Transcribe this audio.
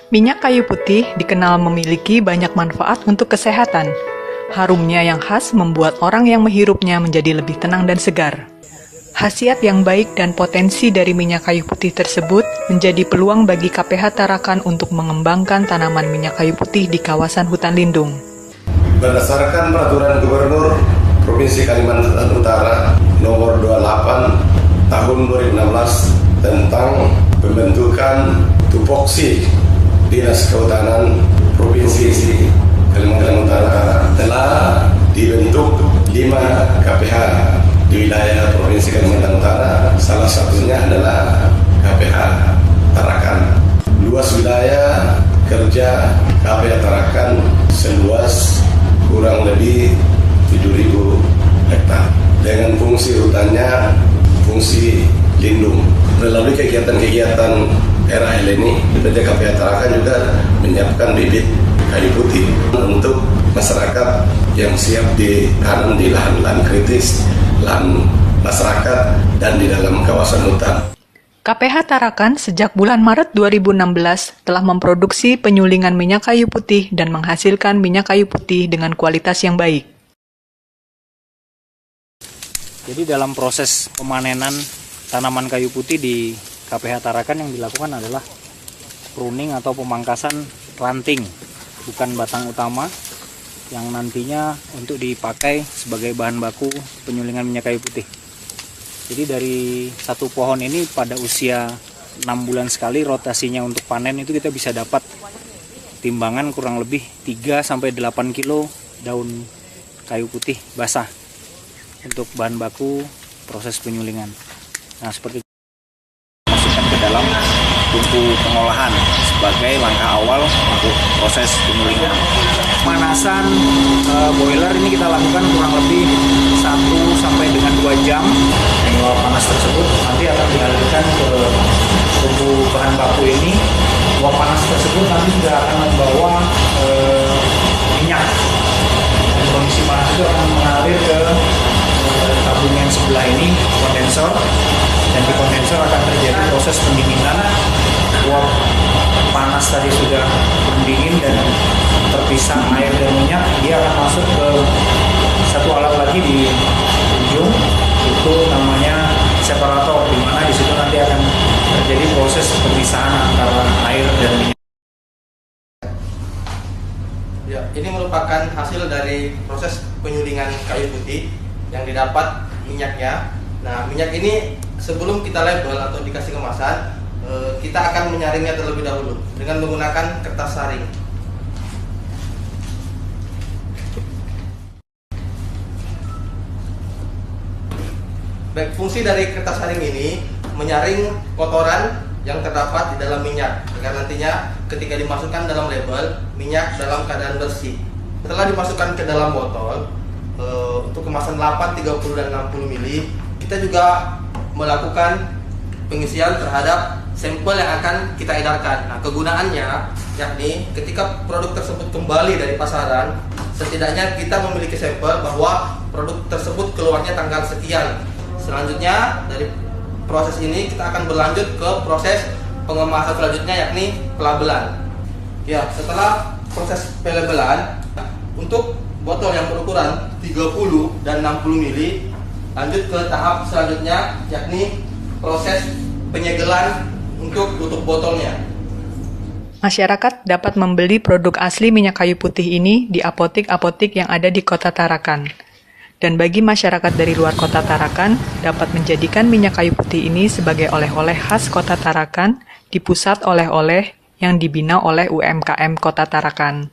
Minyak kayu putih dikenal memiliki banyak manfaat untuk kesehatan. Harumnya yang khas membuat orang yang menghirupnya menjadi lebih tenang dan segar. Khasiat yang baik dan potensi dari minyak kayu putih tersebut menjadi peluang bagi KPH Tarakan untuk mengembangkan tanaman minyak kayu putih di kawasan hutan lindung. Berdasarkan Peraturan Gubernur Provinsi Kalimantan Utara Nomor 28 Tahun 2016 tentang pembentukan tupoksi Dinas Kehutanan Provinsi Kalimantan Utara telah dibentuk 5 KPH di wilayah Provinsi Kalimantan Utara. Salah satunya adalah KPH Tarakan. Luas wilayah kerja KPH Tarakan seluas kurang lebih 7.000 hektar. Dengan fungsi hutannya, fungsi lindung. Melalui kegiatan-kegiatan RAL ini, PT KPH Tarakan juga menyiapkan bibit kayu putih untuk masyarakat yang siap ditanam di lahan-lahan kritis, lahan masyarakat, dan di dalam kawasan hutan. KPH Tarakan sejak bulan Maret 2016 telah memproduksi penyulingan minyak kayu putih dan menghasilkan minyak kayu putih dengan kualitas yang baik. Jadi dalam proses pemanenan tanaman kayu putih di KPH Tarakan yang dilakukan adalah pruning atau pemangkasan ranting, bukan batang utama, yang nantinya untuk dipakai sebagai bahan baku penyulingan minyak kayu putih. Jadi dari satu pohon ini pada usia 6 bulan sekali rotasinya untuk panen itu kita bisa dapat timbangan kurang lebih 3-8 kilo daun kayu putih basah untuk bahan baku proses penyulingan. Nah, seperti masukkan ke dalam tungku pengolahan sebagai langkah awal untuk proses penyulingan. Pemanasan boiler ini kita lakukan kurang lebih 1-2 jam. Uap panas tersebut nanti akan dialirkan ke tungku bahan baku ini. Uap panas tersebut nanti juga akan membawa minyak. Dan kondisi panas itu akan mengalir ke tabung yang sebelah ini, kondensor, dan di kondensor akan terjadi proses pendinginan. Uap panas tadi sudah mendingin dan terpisah air dan minyak, dia akan masuk ke satu alat lagi di ujung, itu namanya separator, di mana di situ nanti akan terjadi proses pemisahan antara air dan minyak. Ya, ini merupakan hasil dari proses penyulingan kayu putih yang didapat minyaknya. Nah, minyak ini sebelum kita label atau dikasih kemasan, kita akan menyaringnya terlebih dahulu dengan menggunakan kertas saring. Baik, fungsi dari kertas saring ini menyaring kotoran yang terdapat di dalam minyak agar nantinya ketika dimasukkan dalam label, minyak dalam keadaan bersih. Setelah dimasukkan ke dalam botol, untuk kemasan 8, 30, dan 60 ml, kita juga melakukan pengisian terhadap sampel yang akan kita edarkan. Nah, kegunaannya yakni ketika produk tersebut kembali dari pasaran, setidaknya kita memiliki sampel bahwa produk tersebut keluarnya tanggal sekian. Selanjutnya dari proses ini kita akan berlanjut ke proses pengemasan selanjutnya yakni pelabelan. Ya, setelah proses pelabelan, untuk botol yang berukuran 30 dan 60 ml, lanjut ke tahap selanjutnya yakni proses penyegelan untuk tutup botolnya. Masyarakat dapat membeli produk asli minyak kayu putih ini di apotik-apotik yang ada di Kota Tarakan. Dan bagi masyarakat dari luar Kota Tarakan, dapat menjadikan minyak kayu putih ini sebagai oleh-oleh khas Kota Tarakan di pusat oleh-oleh yang dibina oleh UMKM Kota Tarakan.